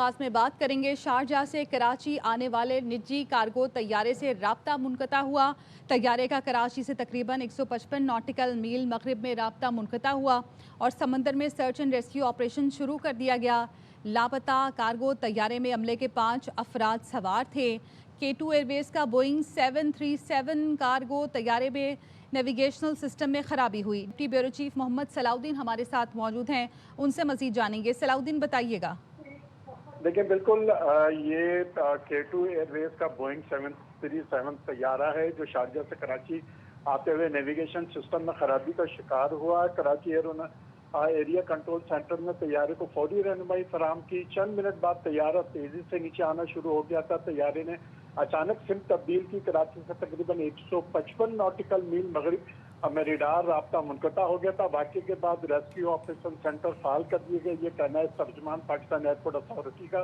खास में बात करेंगे। शारजाह से कराची आने वाले निजी कार्गो तैयारे से राब्ता मुनक़ता हुआ। तैयारे का कराची से तकरीबन 155 नॉटिकल मील मगरिब में राब्ता मुनक़ता हुआ और समंदर में सर्च एंड रेस्क्यू ऑपरेशन शुरू कर दिया गया। लापता कार्गो तैयारे में अमले के 5 अफराद सवार थे। K2 एयरवेज का बोइंग 737 कार्गो तैयारे में नेविगेशनल सिस्टम में खराबी हुई। ब्यूरो चीफ मोहम्मद सलाउद्दीन हमारे साथ मौजूद हैं, उनसे मजीद जानेंगे। सलाउद्दीन, बताइएगा। देखिए, बिल्कुल ये K2 एयरवेज का बोइंग 737 तैयारा है जो शारजाह से कराची आते हुए नेविगेशन सिस्टम में खराबी का शिकार हुआ। कराची एरिया कंट्रोल सेंटर ने तैयारे को फौरी रहनुमाई फराम की। चंद मिनट बाद तैयारा तेजी से नीचे आना शुरू हो गया था। तैयारे ने अचानक सिमत तब्दील की। कराची से तकरीबन 155 नॉटिकल मील मगरिब में रेडार राब्ता मुनक़ता हो गया था। वाक़े के बाद रेस्क्यू ऑपरेशन सेंटर फाल कर दिए गए। ये कहना है तर्जुमान पाकिस्तान एयरपोर्ट अथॉरिटी का।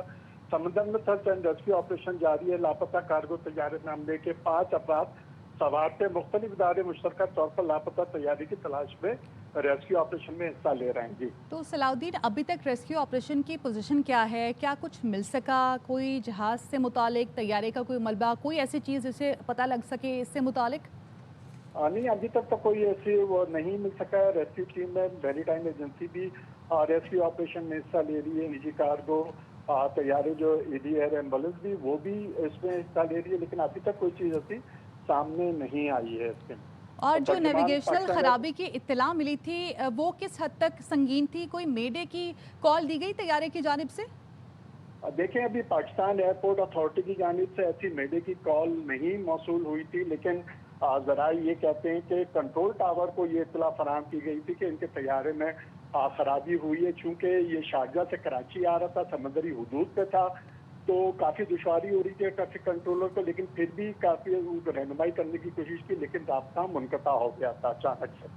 समंदर में सर्च एंड रेस्क्यू ऑपरेशन जारी है। लापता कार्गो तैयारे में हमले के 5 अफराद सवार थे। मुख्तलिफ इदारे मुश्तरका तौर पर लापता तैयारी की तलाश में रेस्क्यू ऑपरेशन में हिस्सा ले रहे हैं। जी तो सलाउद्दीन, अभी तक रेस्क्यू ऑपरेशन की पोजीशन क्या है? क्या कुछ मिल सका? कोई जहाज से मुतालिक, तैयारे का कोई मलबा, कोई ऐसी चीज़ जिसे पता लग सके इससे मुतालिक? नहीं, अभी तक तो कोई ऐसी वो नहीं मिल सका है। रेस्क्यू टीम में मैरीटाइम एजेंसी भी रेस्क्यू ऑपरेशन में हिस्सा ले रही है। निजी कार्गो तैयारे जो ईडी एयर एम्बुलेंस भी वो भी इसमें हिस्सा ले रही है, लेकिन अभी तक कोई चीज़ ऐसी सामने नहीं आई है इसके। और जो नेविगेशनल खराबी की इत्तला मिली थी वो किस हद तक संगीन थी? कोई मेडे की कॉल दी गई तैयारे की जानिब से? देखें, अभी पाकिस्तान एयरपोर्ट अथॉरिटी की जानिब से ऐसी मेडे की कॉल नहीं मौसूल हुई थी, लेकिन जरा ये कहते हैं कि कंट्रोल टावर को ये इत्तला फराहम की गई थी कि इनके तैयारे में खराबी हुई है। चूंकि ये शारजाह से कराची आ रहा था, समंदरी हुदूद पे था, तो काफ़ी दुश्वारी हो रही थी ट्रैफिक कंट्रोलर को, लेकिन फिर भी काफ़ी रहनुमाई करने की कोशिश की, लेकिन राब्ता मुनक़ता हो गया था अचानक से।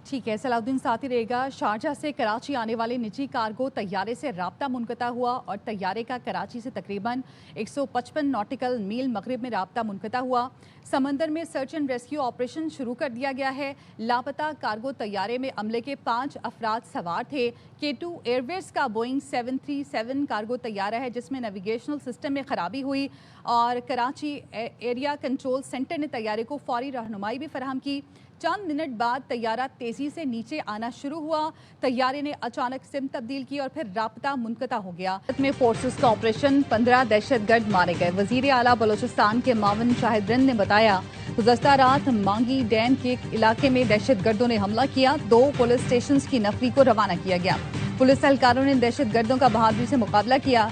ठीक है, सलाउद्दीन साथ ही रहेगा। शारजाह से कराची आने वाले निजी कार्गो तैयारे से राब्ता मुनक़ता हुआ और तैयारे का कराची से तकरीबन 155 नॉटिकल मील मगरिब में राब्ता मुनक़ता हुआ। समंदर में सर्च एंड रेस्क्यू ऑपरेशन शुरू कर दिया गया है। लापता कार्गो तैयारे में अमले के 5 अफराद सवार थे। K2 एयरवेज का बोइंग 737 कार्गो तैयारा है जिसमें नेविगेशनल सिस्टम में खराबी हुई और कराची एरिया कंट्रोल सेंटर ने तैयारे को फौरी रहनुमाई भी फराहम की। चंद मिनट बाद तैयारा तेजी से नीचे आना शुरू हुआ। तैयारे ने अचानक सिमत तब्दील की और फिर राब्ता मुनक़ता हो गया। में फोर्सेस का ऑपरेशन, 15 दहशतगर्द मारे गए। वजीर आला बलोचिस्तान के मावन शाहिद रिंद ने बताया, गुज़श्ता रात मांगी डैम के इलाके में दहशतगर्दों ने हमला किया। 2 पुलिस स्टेशन की नफरी को रवाना किया गया। पुलिस एहलकारों ने दहशतगर्दों का बहादुरी से मुकाबला किया।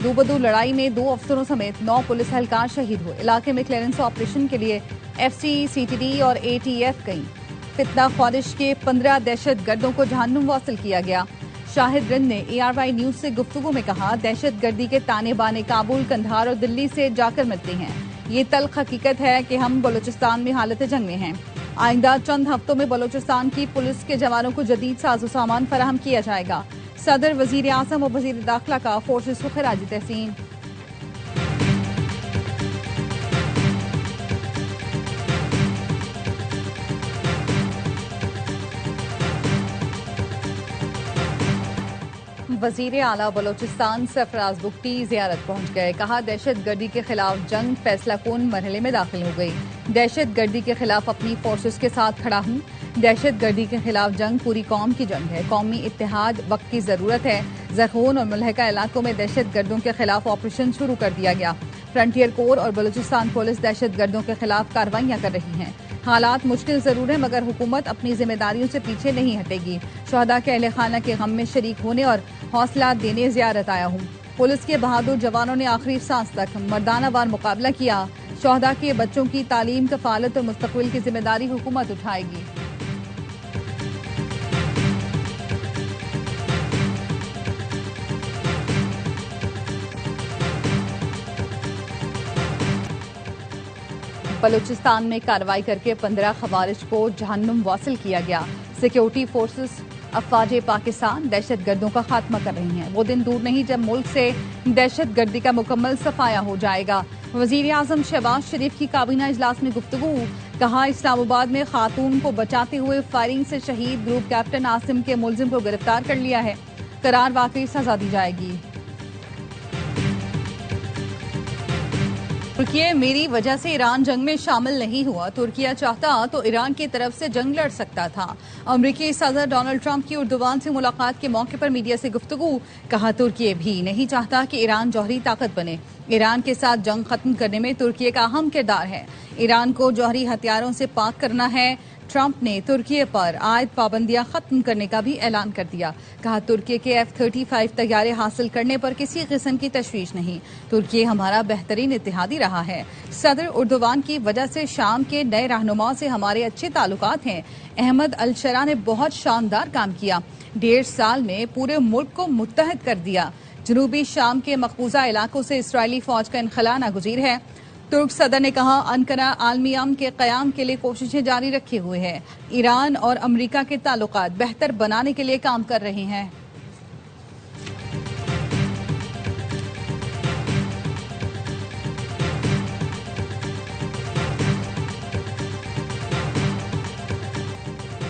दो लड़ाई में 2 अफसरों समेत 9 पुलिस एहलकार शहीद हुए। इलाके में क्लियरेंस ऑपरेशन के लिए FC, CTD और ATF गई। फितना ख्वारिश के 15 दहशतगर्दों को जहन्नुम वासिल किया गया। शाहिद रिंद ने ARY न्यूज से गुफ्तगू में कहा, दहशतगर्दी के ताने बाने काबुल, कंधार और दिल्ली से जाकर मिलते हैं। ये तल्ख हकीकत है कि हम बलूचिस्तान में हालत जंग में हैं। आइंदा चंद हफ्तों में बलूचिस्तान की पुलिस के जवानों को जदीद साजो सामान फराहम किया जाएगा। सदर, वजीर आज़म और वजीर दाखिला का फोर्सेस को खराज तहसीन। वजीर आला बलोचिस्तान सरफराज बुगटी ज़ियारत पहुँच गए। कहा, दहशत गर्दी के खिलाफ जंग फैसला कून मरहले में दाखिल हो गई। दहशत गर्दी के खिलाफ अपनी फोर्सेस के साथ खड़ा हूँ। दहशत गर्दी के खिलाफ जंग पूरी कौम की जंग है। कौमी इत्तेहाद वक्त की ज़रूरत है। ज़ख़ून और मुलहका इलाकों में दहशत गर्दों के खिलाफ ऑपरेशन शुरू कर दिया गया। फ्रंटियर कोर और बलूचिस्तान पुलिस दहशत गर्दों के खिलाफ कार्रवाइयाँ कर रही हैं। हालात मुश्किल जरूर है, मगर हुकूमत अपनी जिम्मेदारियों से पीछे नहीं हटेगी। शहदा के अहले खाना के गम में शरीक होने और हौसला देने ज़ियारत आया हूँ। पुलिस के बहादुर जवानों ने आखिरी सांस तक मर्दाना वार मुकाबला किया। शहदा के बच्चों की तालीम, कफालत और मुस्तकबिल की जिम्मेदारी हुकूमत उठाएगी। बलूचिस्तान में कार्रवाई करके 15 खवारिज को जहन्नुम वासिल किया गया। सिक्योरिटी फोर्सेस अफवाज पाकिस्तान दहशत गर्दों का खात्मा कर रही हैं। वो दिन दूर नहीं जब मुल्क से दहशत गर्दी का मुकम्मल सफाया हो जाएगा। वजीर आज़म शहबाज शरीफ की काबीना इजलास में गुफ्तगू। कहा, इस्लामाबाद में खातून को बचाते हुए फायरिंग से शहीद ग्रुप कैप्टन आसिम के मुलजिम को गिरफ्तार कर लिया है। करार वाकई सजा दी जाएगी। तुर्की मेरी वजह से ईरान जंग में शामिल नहीं हुआ। तुर्की चाहता तो ईरान की तरफ से जंग लड़ सकता था। अमेरिकी सदर डोनाल्ड ट्रंप की उर्दुवान से मुलाकात के मौके पर मीडिया से गुफ्तगू। कहा तुर्की भी नहीं चाहता कि ईरान जौहरी ताकत बने। ईरान के साथ जंग खत्म करने में तुर्की का अहम किरदार है। ईरान को जौहरी हथियारों से पाक करना है। ट्रंप ने तुर्की पर आयद पाबंदियां खत्म करने का भी ऐलान कर दिया। कहा तुर्की के F-35 तैयारे हासिल करने पर किसी किस्म की तशवीश नहीं। तुर्की हमारा बेहतरीन इत्तेहादी रहा है। सदर उर्दुवान की वजह से शाम के नए रहनुमा से हमारे अच्छे ताल्लुकात हैं। अहमद अल शरा ने बहुत शानदार काम किया। 1.5 साल में पूरे मुल्क को मुत्तहद कर दिया। जनूबी शाम के मकबूजा इलाकों से इसराइली फौज का इनखला नागुज़ीर है। तुर्क सदर ने कहा अनकरा आलमी अमन के कयाम के लिए कोशिशें जारी रखे हुए है। ईरान और अमेरिका के ताल्लुकात बेहतर बनाने के लिए काम कर रहे हैं।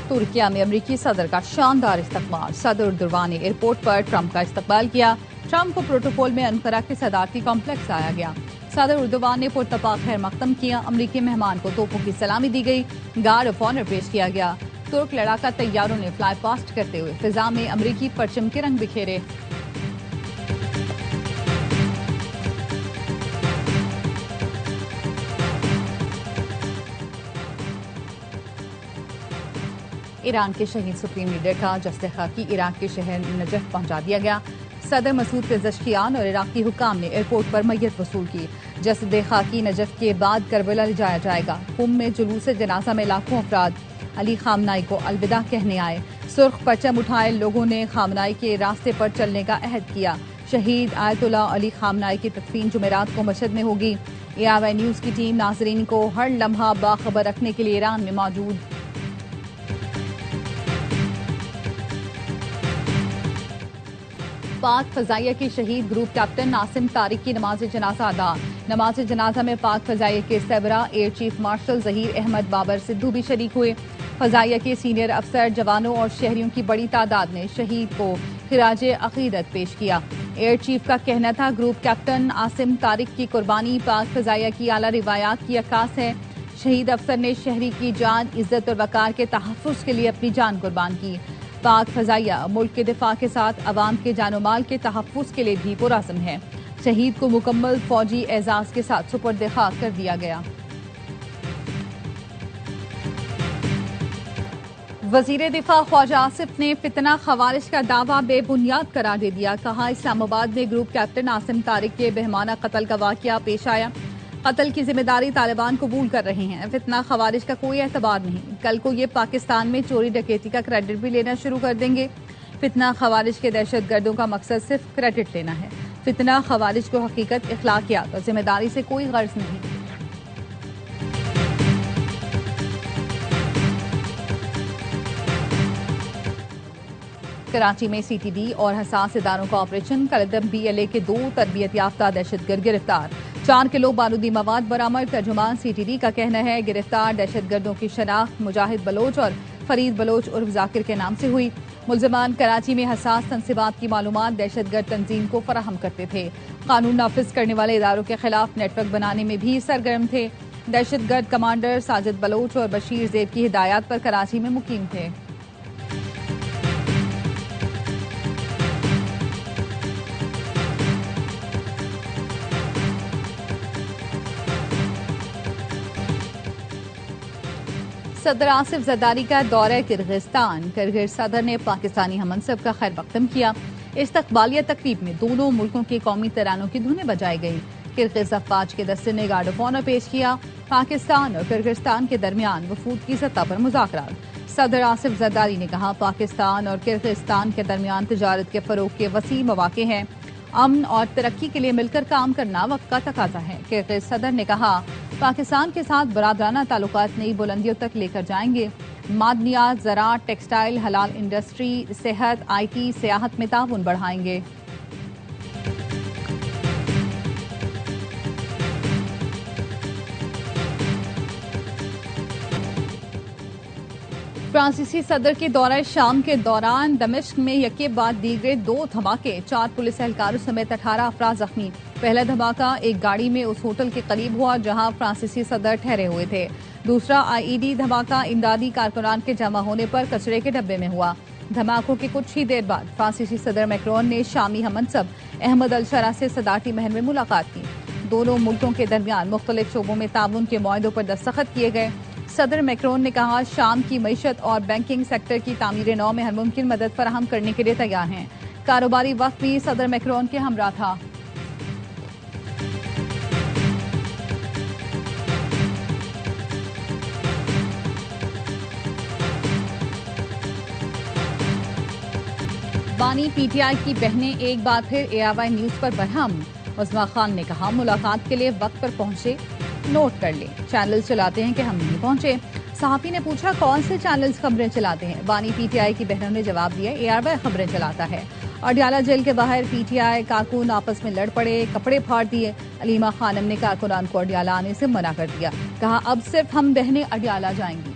तुर्किया में अमेरिकी सदर का शानदार इस्तकबाल। सदर उर्दुवान ने एयरपोर्ट पर ट्रंप का इस्तकबाल किया। ट्रंप को प्रोटोकॉल में अनकरा के सदारती कॉम्प्लेक्स आया गया। सदर उर्दुवान ने पुरतपाक खैर मकदम किया। अमरीकी मेहमान को तोपों की सलामी दी गई। गार्ड ऑफ ऑनर पेश किया गया। तुर्क लड़ाका तैयारों ने फ्लाई पास्ट करते हुए फिजा में अमरीकी परचम के रंग बिखेरे। ईरान के शहीद सुप्रीम लीडर का जस्ते खाकी इराक के शहर नजफ पहुंचा दिया गया। सदर मसूद पेज़ेश्कियान और इराकी हुकाम ने एयरपोर्ट पर मैयत वसूल की। जस्ते खाकी नजफ के बाद करबला ले जाया जाएगा। कुम में जुलूस जनाजा में लाखों अफराद अली खामनाई को अलविदा कहने आए। सुर्ख परचम उठाए लोगों ने खामनाई के रास्ते पर चलने का अहद किया। शहीद आयतुल्ला अली खामनाई की तदफीन जुमेरात को मशहद में होगी। ARY न्यूज की टीम नाजरीन को हर लम्हा बाखबर रखने के लिए ईरान में मौजूद। पाक फजाइया के शहीद ग्रुप कैप्टन नासिम तारिक की नमाज जनाजा अदा। नमाज जनाजा में पाक फजाइया के सरबरा air chief marshal Zaheer Ahmed Babar Sidhu भी शरीक हुए। फजाइया के सीनियर अफसर, जवानों और शहरियों की बड़ी तादाद ने शहीद को खिराज अकीदत पेश किया। एयर चीफ का कहना था ग्रुप कैप्टन नासिम तारिक की कुर्बानी पाक फजाइया की आला रिवायात की अक्कास है। शहीद अफसर ने शहरी की जान, इज्जत और वकार के तहफ़्फ़ुज़ के लिए अपनी जान कुर्बान की। पाक फजाइया मुल्क के दिफा के साथ अवाम के जानो माल के तहफ़्फ़ुज़ के लिए भी पुरअज़्म है। शहीद को मुकम्मल फौजी एजाज के साथ सुपुर्द खाक कर दिया गया। वजीर दिफा ख्वाजा आसिफ ने फितना खवारिज का दावा बेबुनियाद करार दे दिया। कहा इस्लामाबाद में ग्रुप कैप्टन नासिम तारिक के बेहमाना कत्ल का वाकया पेश आया। कत्ल की जिम्मेदारी तालिबान कबूल कर रहे हैं। फितना खवारिज का कोई एतबार नहीं। कल को ये पाकिस्तान में चोरी डकैती का क्रेडिट भी लेना शुरू कर देंगे। फितना खवारिज के दहशत गर्दों का मकसद सिर्फ क्रेडिट लेना है। फितना खवारिज को हकीकत, इखलाकियात और जिम्मेदारी से कोई गर्ज नहीं। कराची में CTD और हसास इदारों का ऑपरेशन। कलदम BLA के 2 तरबियत याफ्ता दहशतगर्द गिरफ्तार। 4 किलो बारूदी मवाद बरामद। तर्जुमान CTD का कहना है गिरफ्तार दहशतगर्दों की शनाख्त मुजाहिद बलोच और फरीद बलोच उर्फ जाकिर के नाम से हुई। मुलजमान कराची में हसास तनसीबात की मालूमात दहशतगर्द तंजीम को फराहम करते थे। कानून नाफिज करने वाले इदारों के खिलाफ नेटवर्क बनाने में भी सरगर्म थे। दहशतगर्द कमांडर साजिद बलोच और बशीर जैद की हिदायत पर कराची में मुकीम थे। सदर आसिफ जरदारी का दौरा किर्गिस्तान। किर्गिज सदर ने पाकिस्तानी हमनसब का खैर मकदम किया। इस्तकबालिया तकरीब में दोनों मुल्कों के कौमी तरानों की धुनें बजाई गई। किर्गिज अफवाज के दस्ते ने गार्ड ऑफ ऑनर पेश किया। पाकिस्तान और किर्गिस्तान के दरमियान वफूद की सतह पर मुज़ाकरात। सदर आसिफ जरदारी ने कहा पाकिस्तान और किर्गिस्तान के दरमियान तिजारत के फरोग के वसी मौके हैं। अमन और तरक्की के लिए मिलकर काम करना वक्त का तकाजा है। किर्गिज सदर ने कहा पाकिस्तान के साथ बरादराना ताल्लुकात नई बुलंदियों तक लेकर जाएंगे। मादनियात, ज़राअत, टेक्सटाइल, हलाल इंडस्ट्री, सेहत, IT, सियाहत में ताउन बढ़ाएंगे। फ्रांसीसी सदर के दौरे शाम के दौरान दमिश्क में यके बाद दीगरे 2 धमाके, 4 पुलिस एहलकारों समेत 18 अफराद जख्मी। पहला धमाका एक गाड़ी में उस होटल के करीब हुआ जहां फ्रांसीसी सदर ठहरे हुए थे। दूसरा आईईडी धमाका इमदादी कारकुनान के जमा होने पर कचरे के डब्बे में हुआ। धमाकों के कुछ ही देर बाद फ्रांसीसी सदर मैक्रोन ने शामी हमनसब अहमद अल शरा से सदारती महल में मुलाकात की। दोनों मुल्कों के दरमियान मुख्तलिफ शोबों में ताउन के मुआहदों पर दस्तखत किए गए। सदर मैक्रोन ने कहा शाम की मईशत और बैंकिंग सेक्टर की तामीर नौ में हर मुमकिन मदद फराहम करने के लिए तैयार हैं। कारोबारी वक्त भी सदर मैक्रोन के हमरा था। बानी पीटीआई की बहनें एक बार फिर एआरवाई न्यूज पर बरहम। उस्मा खान ने कहा मुलाकात के लिए वक्त पर पहुंचे, नोट कर ले, चैनल चलाते हैं कि हम नहीं पहुंचे। सहाफी ने पूछा कौन से चैनल्स खबरें चलाते हैं। बानी पीटीआई की बहनों ने जवाब दिया एआरवाई खबरें चलाता है। अडियाला जेल के बाहर पीटीआई कारकुन आपस में लड़ पड़े, कपड़े फाड़ दिए। अलीमा खानम ने कारकुनान को अडियाला आने से मना कर दिया, कहा अब सिर्फ हम बहनें अडियाला जाएंगी।